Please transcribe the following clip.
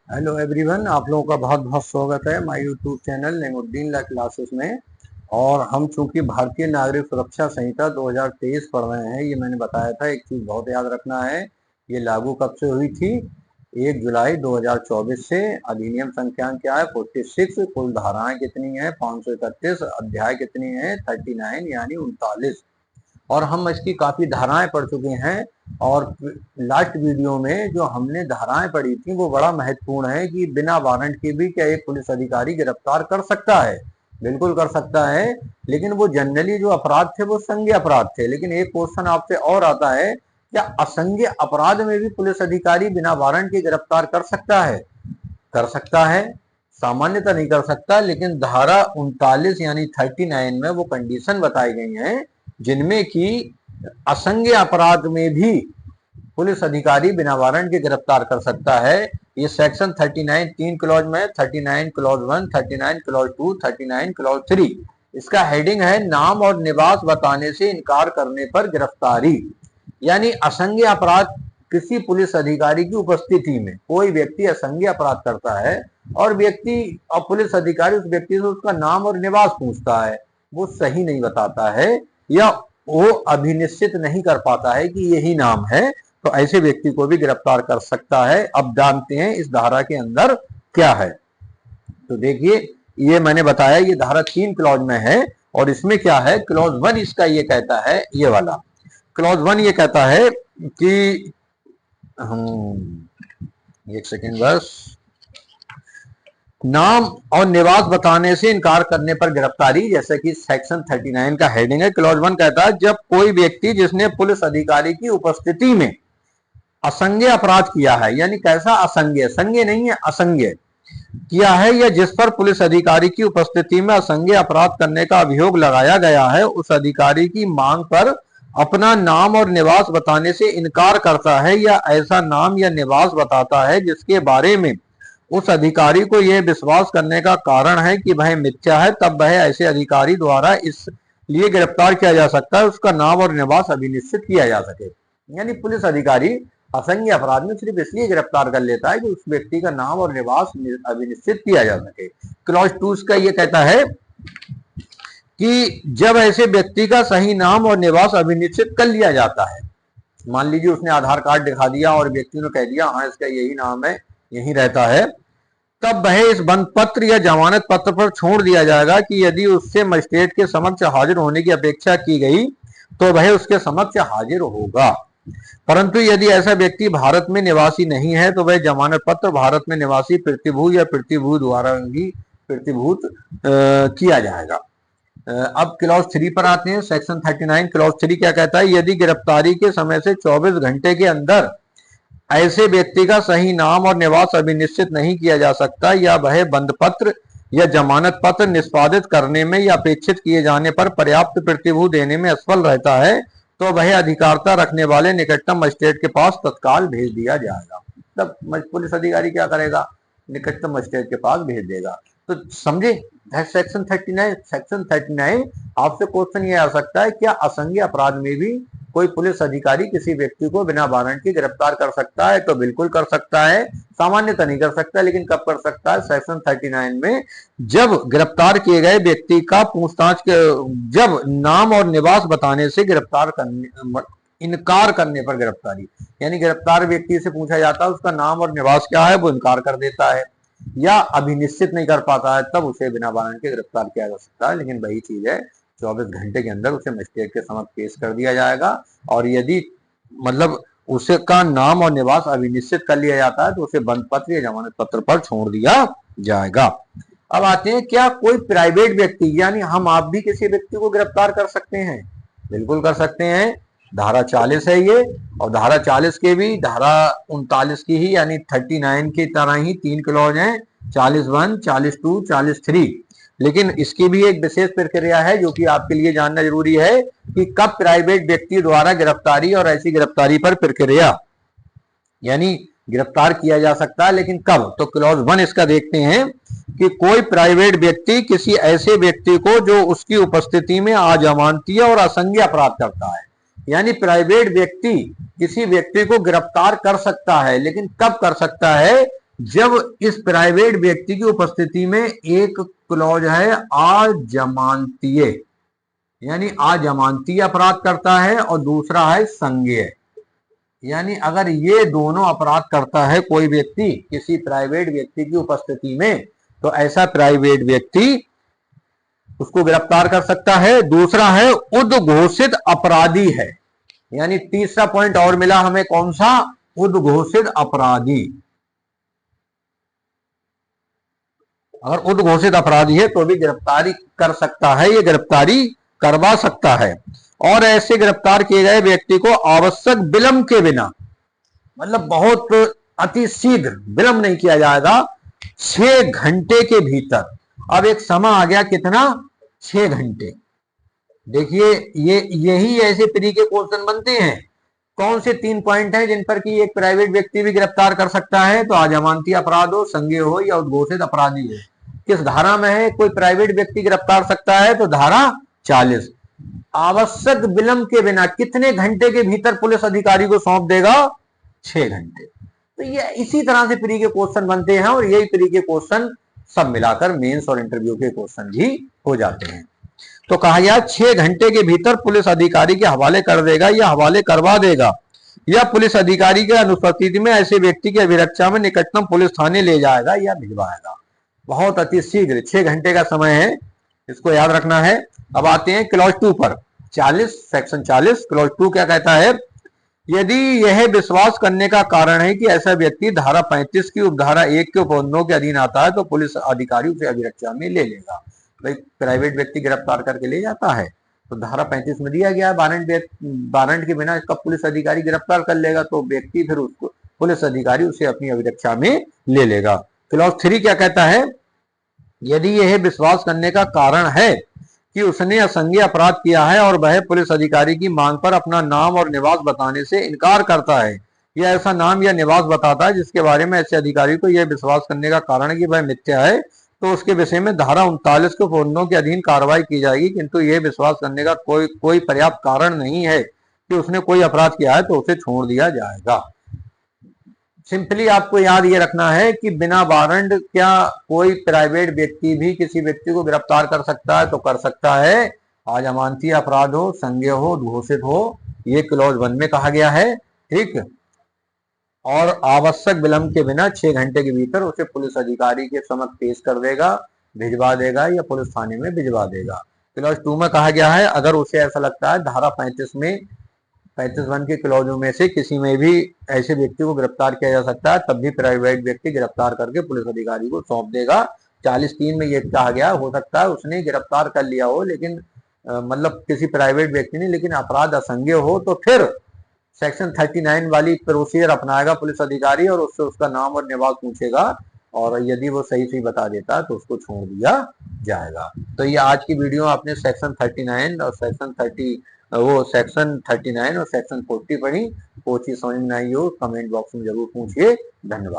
Hello everyone, आप लोगों का बहुत बहुत स्वागत है my YouTube channel Naimuddin law classes में। और हम चूंकि भारतीय नागरिक सुरक्षा संहिता 2023 पढ़ रहे हैं, ये मैंने बताया था। एक चीज बहुत याद रखना है, ये लागू कब से हुई थी? 1 जुलाई 2024 से। अधिनियम संख्या क्या है? 46। कुल धाराएं कितनी है? 531। अध्याय कितनी है? 39 यानी 39। और हम इसकी काफी धाराएं पढ़ चुके हैं। और लास्ट वीडियो में जो हमने धाराएं पढ़ी थी वो बड़ा महत्वपूर्ण है कि बिना वारंट के भी क्या एक पुलिस अधिकारी गिरफ्तार कर सकता है? बिल्कुल कर सकता है। लेकिन वो जनरली जो अपराध थे वो संज्ञेय अपराध थे। लेकिन एक क्वेश्चन आपसे और आता है, क्या असंज्ञेय अपराध में भी पुलिस अधिकारी बिना वारंट के गिरफ्तार कर सकता है? कर सकता है। सामान्यतः नहीं कर सकता, लेकिन धारा 39 यानी 39 में वो कंडीशन बताई गई हैं जिनमें कि असंज्ञेय अपराध में भी पुलिस अधिकारी बिना वारंट के गिरफ्तार कर सकता है। ये सेक्शन 39 तीन क्लॉज में, 39 क्लॉज 1, 39 क्लॉज 2, 39 क्लॉज 3। इसका हेडिंग है नाम और निवास बताने से इनकार करने पर गिरफ्तारी। यानी असंज्ञेय अपराध किसी पुलिस अधिकारी की उपस्थिति में कोई व्यक्ति असंज्ञेय अपराध करता है और पुलिस अधिकारी उस व्यक्ति से उसका नाम और निवास पूछता है, वो सही नहीं बताता है या वो अभिनिश्चित नहीं कर पाता है कि यही नाम है, तो ऐसे व्यक्ति को भी गिरफ्तार कर सकता है। अब जानते हैं इस धारा के अंदर क्या है। तो देखिए, ये मैंने बताया ये धारा 3 क्लॉज में है। और इसमें क्या है? क्लॉज 1 इसका ये कहता है, ये वाला क्लॉज 1 ये कहता है कि एक सेकेंड बस, नाम और निवास बताने से इनकार करने पर गिरफ्तारी, जैसे कि सेक्शन 39 का हेडिंग है। क्लॉज 1 कहता है जब कोई व्यक्ति जिसने पुलिस अधिकारी की उपस्थिति में असंज्ञेय अपराध किया है, यानी कैसा असंज्ञेय? संज्ञेय नहीं है, असंज्ञेय किया है, या जिस पर पुलिस अधिकारी की उपस्थिति में असंज्ञेय अपराध करने का अभियोग लगाया गया है, उस अधिकारी की मांग पर अपना नाम और निवास बताने से इनकार करता है या ऐसा नाम या निवास बताता है जिसके बारे में उस अधिकारी को यह विश्वास करने का कारण है कि वह मिथ्या है, तब वह ऐसे अधिकारी द्वारा इस लिए गिरफ्तार किया जा सकता है उसका नाम और निवास अभिनिश्चित किया जा सके। यानी पुलिस अधिकारी असंज्ञेय अपराध में सिर्फ इसलिए गिरफ्तार कर लेता है कि उस व्यक्ति का नाम और निवास अभिनिश्चित किया जा सके। क्लॉज 2 का ये कहता है कि जब ऐसे व्यक्ति का सही नाम और निवास अभिनिश्चित कर लिया जाता है, मान लीजिए उसने आधार कार्ड दिखा दिया और व्यक्ति ने कह दिया हाँ इसका यही नाम है, यही रहता है, तब वह इस बंद पत्र या जमानत पत्र पर छोड़ दिया जाएगा कि यदि उससे मजिस्ट्रेट के समक्ष हाजिर होने की अपेक्षा की गई तो वह उसके समक्ष हाजिर होगा। परंतु यदि ऐसा व्यक्ति भारत में निवासी नहीं है तो वह जमानत पत्र भारत में निवासी प्रतिभूत या प्रतिभूत द्वारा ही प्रतिभूत किया जाएगा। अब क्लॉज 3 पर आते हैं। सेक्शन 39 क्लॉज 3 क्या कहता है? यदि गिरफ्तारी के समय से 24 घंटे के अंदर ऐसे व्यक्ति का सही नाम और निवास अभिनिश्चित नहीं किया जा सकता या वह बंद पत्र या जमानत पत्र निष्पादित करने में या अपेक्षित किए जाने पर पर्याप्त प्रतिभूत देने में असफल रहता है, तो वह अधिकारिता रखने वाले निकटतम मजिस्ट्रेट के पास तत्काल भेज दिया जाएगा। तब पुलिस अधिकारी क्या करेगा? निकटतम मजिस्ट्रेट के पास भेज देगा। तो समझे सेक्शन 39। सेक्शन 39 आपसे क्वेश्चन ये आ सकता है, क्या असंज्ञेय अपराध में भी कोई पुलिस अधिकारी किसी व्यक्ति को बिना वारंट के गिरफ्तार कर सकता है? तो बिल्कुल कर सकता है। सामान्यतः नहीं कर सकता, लेकिन कब कर सकता है? सेक्शन 39 में जब गिरफ्तार किए गए व्यक्ति का पूछताछ के जब नाम और निवास बताने से इनकार करने पर गिरफ्तारी, यानी गिरफ्तार व्यक्ति से पूछा जाता है उसका नाम और निवास क्या है, वो इनकार कर देता है या अभिनिश्चित नहीं कर पाता है, तब उसे बिना वारंट के गिरफ्तार किया जा सकता है। लेकिन वही चीज है, 24 घंटे के अंदर उसे मजिस्ट्रेट के समक्ष पेश कर दिया जाएगा। और यदि उसे का नाम और निवास अभिनिश्चित कर लिया जाता है तो उसे बंद पत्र या जमानत पत्र पर छोड़ दिया जाएगा। अब आते हैं, क्या कोई प्राइवेट व्यक्ति यानी हम आप भी किसी व्यक्ति को गिरफ्तार कर सकते हैं? बिल्कुल कर सकते हैं। धारा 40 है ये, और धारा 40 के भी धारा 39 की ही यानी 39 की तरह ही 3 क्लॉज हैं, 41, 42, 43। लेकिन इसकी भी एक विशेष प्रक्रिया है जो कि आपके लिए जानना जरूरी है कि कब प्राइवेट व्यक्ति द्वारा गिरफ्तारी और ऐसी गिरफ्तारी पर प्रक्रिया यानी गिरफ्तार किया जा सकता है, लेकिन कब? तो क्लॉज 1 इसका देखते हैं कि कोई प्राइवेट व्यक्ति किसी ऐसे व्यक्ति को जो उसकी उपस्थिति में अजमानतीय और असंज्ञेय अपराध करता है, यानी प्राइवेट व्यक्ति किसी व्यक्ति को गिरफ्तार कर सकता है, लेकिन कब कर सकता है? जब इस प्राइवेट व्यक्ति की उपस्थिति में एक क्लॉज है अजमानतीय, यानी अजमानतीय अपराध करता है, और दूसरा है संज्ञेय, यानी अगर ये दोनों अपराध करता है कोई व्यक्ति किसी प्राइवेट व्यक्ति की उपस्थिति में, तो ऐसा प्राइवेट व्यक्ति उसको गिरफ्तार कर सकता है। दूसरा है उद्घोषित अपराधी है, यानी तीसरा पॉइंट और मिला हमें, कौन सा? उद्घोषित अपराधी। अगर उद्घोषित अपराधी है तो भी गिरफ्तारी कर सकता है, ये गिरफ्तारी करवा सकता है। और ऐसे गिरफ्तार किए गए व्यक्ति को आवश्यक विलंब के बिना, मतलब बहुत अति शीघ्र, विलंब नहीं किया जाएगा, 6 घंटे के भीतर। अब एक समय आ गया कितना? 6 घंटे। देखिए यही ऐसे प्री के क्वेश्चन बनते हैं। कौन से 3 पॉइंट हैं जिन पर कि एक प्राइवेट व्यक्ति भी गिरफ्तार कर सकता है? तो अजमानती अपराध हो, संज्ञेय हो, या उद्घोषित अपराधी हो। किस धारा में है कोई प्राइवेट व्यक्ति गिरफ्तार सकता है? तो धारा 40। आवश्यक विलंब के बिना कितने घंटे के भीतर पुलिस अधिकारी को सौंप देगा? 6 घंटे। तो ये इसी तरह से प्री के क्वेश्चन बनते हैं, और यही प्री के क्वेश्चन सब मिलाकर मेंस और इंटरव्यू के क्वेश्चन भी हो जाते हैं। तो कहा गया 6 घंटे के भीतर पुलिस अधिकारी के हवाले कर देगा या हवाले करवा देगा, या पुलिस अधिकारी के अनुपस्थिति में ऐसे व्यक्ति की अभिरक्षा में निकटतम पुलिस थाने ले जाएगा या भिजवाएगा। बहुत अति शीघ्र 6 घंटे का समय है, इसको याद रखना है। अब आते हैं क्लॉज 2 पर। 40 सेक्शन 40 क्लॉज 2 क्या कहता है? यदि यह विश्वास करने का कारण है कि ऐसा व्यक्ति धारा 35 की उपधारा 1 के उपबंधों के अधीन आता है, तो पुलिस अधिकारी उसे अभिरक्षा में ले लेगा। भाई प्राइवेट व्यक्ति गिरफ्तार करके ले जाता है, तो धारा 35 में दिया गया है वारंट के बिना इसका पुलिस अधिकारी गिरफ्तार कर लेगा, तो व्यक्ति फिर उसको पुलिस अधिकारी उसे अपनी अभिरक्षा में ले लेगा। क्लॉज 3 क्या कहता है? यदि यह विश्वास करने का कारण है कि उसने असंज्ञेय अपराध किया है और वह पुलिस अधिकारी की मांग पर अपना नाम और निवास बताने से इनकार करता है, या ऐसा नाम या निवास बताता है जिसके बारे में ऐसे अधिकारी को यह विश्वास करने का कारण है कि वह मिथ्या है, तो उसके विषय में धारा 39 के उपबंधों के अधीन कार्रवाई की जाएगी। किंतु यह विश्वास करने का कोई पर्याप्त कारण नहीं है कि उसने कोई अपराध किया है, तो उसे छोड़ दिया जाएगा। सिंपली आपको याद ये रखना है कि बिना वारंट क्या कोई प्राइवेट व्यक्ति भी किसी व्यक्ति को गिरफ्तार कर सकता है? तो कर सकता है। अजमानती अपराध हो, संज्ञेय हो, घोषित हो, ये क्लॉज 1 में कहा गया है। ठीक, और आवश्यक विलंब के बिना 6 घंटे के भीतर उसे पुलिस अधिकारी के समक्ष पेश कर देगा, भिजवा देगा या पुलिस थाने में भिजवा देगा। क्लॉज 2 में कहा गया है अगर उसे ऐसा लगता है धारा 35 में 35(1) के क्लॉजों में से किसी में भी ऐसे व्यक्ति को गिरफ्तार किया जा सकता है, तब भी प्राइवेट व्यक्ति गिरफ्तार करके पुलिस अधिकारी को सौंप देगा। 40(3) में यह कहा गया हो सकता है उसने गिरफ्तार कर लिया हो, लेकिन मतलब किसी प्राइवेट व्यक्ति ने, लेकिन अपराध असंज्ञेय हो, तो फिर सेक्शन 39 वाली प्रोसीजर अपनाएगा पुलिस अधिकारी, और उससे उसका नाम और निवास पूछेगा, और यदि वो सही सही बता देता है तो उसको छोड़ दिया जाएगा। तो ये आज की वीडियो आपने सेक्शन 39 और सेक्शन 39 और सेक्शन 40 पढ़ी। कोई चीज समझ में आई हो कमेंट बॉक्स में जरूर पूछिए। धन्यवाद।